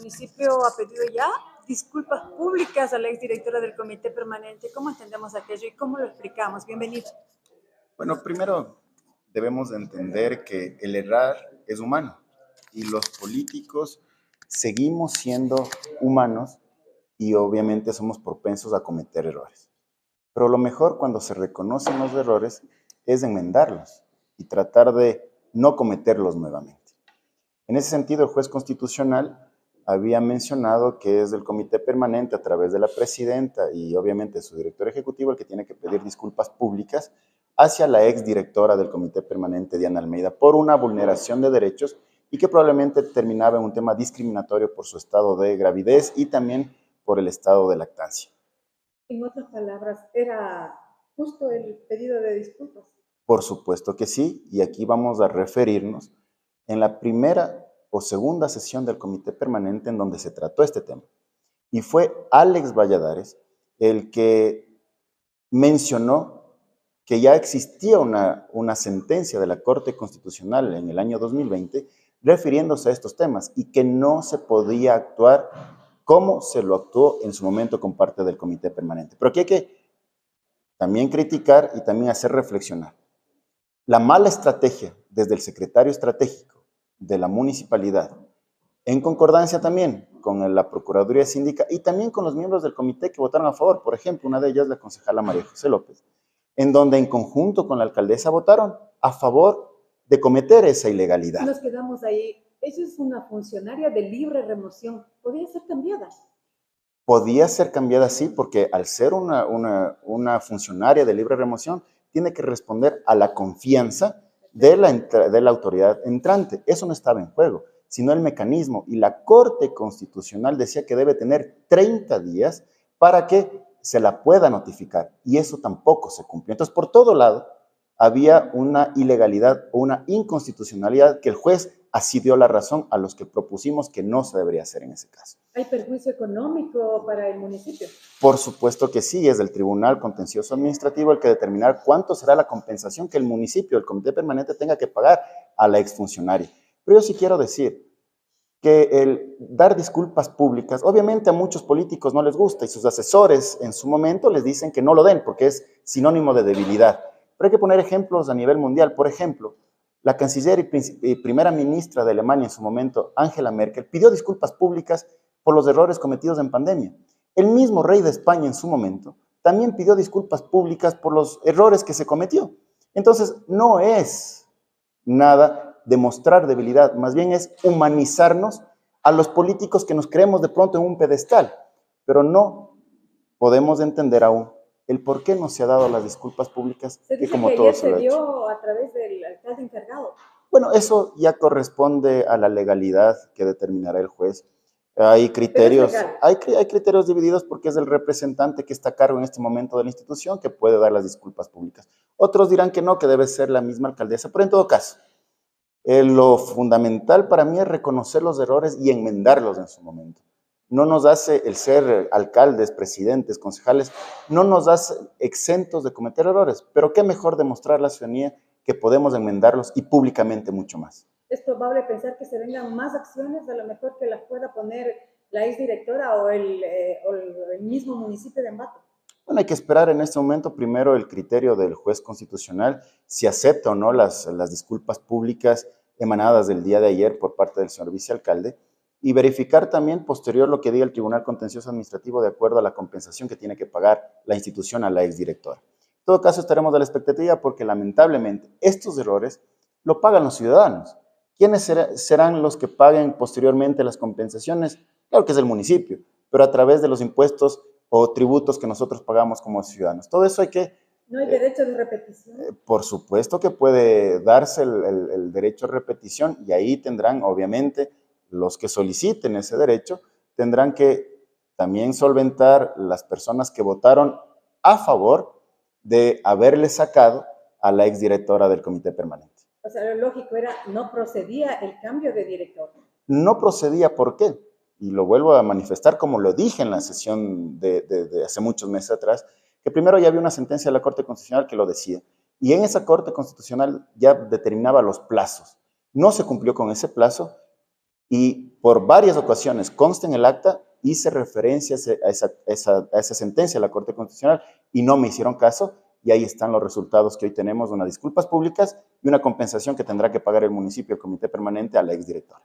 municipio ha pedido ya disculpas públicas a la exdirectora del Comité Permanente. ¿Cómo entendemos aquello y cómo lo explicamos? Bienvenido. Bueno, primero debemos de entender que el errar es humano y los políticos seguimos siendo humanos y obviamente somos propensos a cometer errores. Pero lo mejor cuando se reconocen los errores es enmendarlos y tratar de no cometerlos nuevamente. En ese sentido, el juez constitucional había mencionado que es el comité permanente a través de la presidenta y obviamente su director ejecutivo el que tiene que pedir disculpas públicas hacia la exdirectora del comité permanente, Diana Almeida, por una vulneración de derechos y que probablemente terminaba en un tema discriminatorio por su estado de gravidez y también por el estado de lactancia. En otras palabras, ¿era justo el pedido de disculpas? Por supuesto que sí, y aquí vamos a referirnos en la primera o segunda sesión del comité permanente en donde se trató este tema. Y fue Alex Valladares el que mencionó que ya existía una sentencia de la Corte Constitucional en el año 2020 refiriéndose a estos temas y que no se podía actuar como se lo actuó en su momento con parte del comité permanente. Pero aquí hay que también criticar y también hacer reflexionar. La mala estrategia desde el secretario estratégico de la municipalidad, en concordancia también con la Procuraduría Síndica y también con los miembros del comité que votaron a favor, por ejemplo, una de ellas la concejala María José López, en donde en conjunto con la alcaldesa votaron a favor de cometer esa ilegalidad. Nos quedamos ahí. Ella es una funcionaria de libre remoción. ¿Podría ser cambiada? Podía ser cambiada, sí, porque al ser una funcionaria de libre remoción, tiene que responder a la confianza de la autoridad entrante. Eso no estaba en juego, sino el mecanismo. Y la Corte Constitucional decía que debe tener 30 días para que se la pueda notificar. Y eso tampoco se cumplió. Entonces, por todo lado, había una ilegalidad o una inconstitucionalidad que el juez así dio la razón a los que propusimos que no se debería hacer en ese caso. ¿Hay perjuicio económico para el municipio? Por supuesto que sí, es del Tribunal Contencioso Administrativo el que determinar cuánto será la compensación que el municipio, el comité permanente, tenga que pagar a la exfuncionaria. Pero yo sí quiero decir que el dar disculpas públicas, obviamente a muchos políticos no les gusta y sus asesores en su momento les dicen que no lo den porque es sinónimo de debilidad. Pero hay que poner ejemplos a nivel mundial. Por ejemplo, la canciller y primera ministra de Alemania en su momento, Angela Merkel, pidió disculpas públicas por los errores cometidos en pandemia. El mismo rey de España en su momento también pidió disculpas públicas por los errores que se cometió. Entonces, no es nada demostrar debilidad, más bien es humanizarnos a los políticos que nos creemos de pronto en un pedestal, pero no podemos entender aún el por qué no se ha dado las disculpas públicas. Se dice que ayer se dio a través del alcalde encargado. Bueno, eso ya corresponde a la legalidad que determinará el juez. Hay criterios, hay criterios divididos porque es el representante que está a cargo en este momento de la institución que puede dar las disculpas públicas. Otros dirán que no, que debe ser la misma alcaldesa, pero en todo caso, lo fundamental para mí es reconocer los errores y enmendarlos en su momento. No nos hace el ser alcaldes, presidentes, concejales, no nos hace exentos de cometer errores, pero qué mejor demostrar a la ciudadanía que podemos enmendarlos y públicamente mucho más. ¿Es probable pensar que se vengan más acciones, a lo mejor que las pueda poner la exdirectora o el mismo municipio de Ambato? Bueno, hay que esperar en este momento primero el criterio del juez constitucional, si acepta o no las disculpas públicas emanadas del día de ayer por parte del señor vicealcalde, y verificar también posterior lo que diga el Tribunal Contencioso Administrativo de acuerdo a la compensación que tiene que pagar la institución a la exdirectora. En todo caso, estaremos a la expectativa porque lamentablemente estos errores lo pagan los ciudadanos. ¿Quiénes serán los que paguen posteriormente las compensaciones? Claro que es el municipio, pero a través de los impuestos o tributos que nosotros pagamos como ciudadanos. Todo eso hay que... ¿No hay derecho de repetición? Por supuesto que puede darse el derecho de repetición y ahí tendrán, obviamente, los que soliciten ese derecho, tendrán que también solventar las personas que votaron a favor de haberle sacado a la exdirectora del comité permanente. O sea, lo lógico era, no procedía el cambio de director. No procedía, ¿por qué? Y lo vuelvo a manifestar como lo dije en la sesión de hace muchos meses atrás, que primero ya había una sentencia de la Corte Constitucional que lo decía, y en esa Corte Constitucional ya determinaba los plazos. No se cumplió con ese plazo, y por varias ocasiones consta en el acta, hice referencia a esa sentencia de la Corte Constitucional y no me hicieron caso, y ahí están los resultados que hoy tenemos, unas disculpas públicas y una compensación que tendrá que pagar el municipio, el comité permanente, a la exdirectora.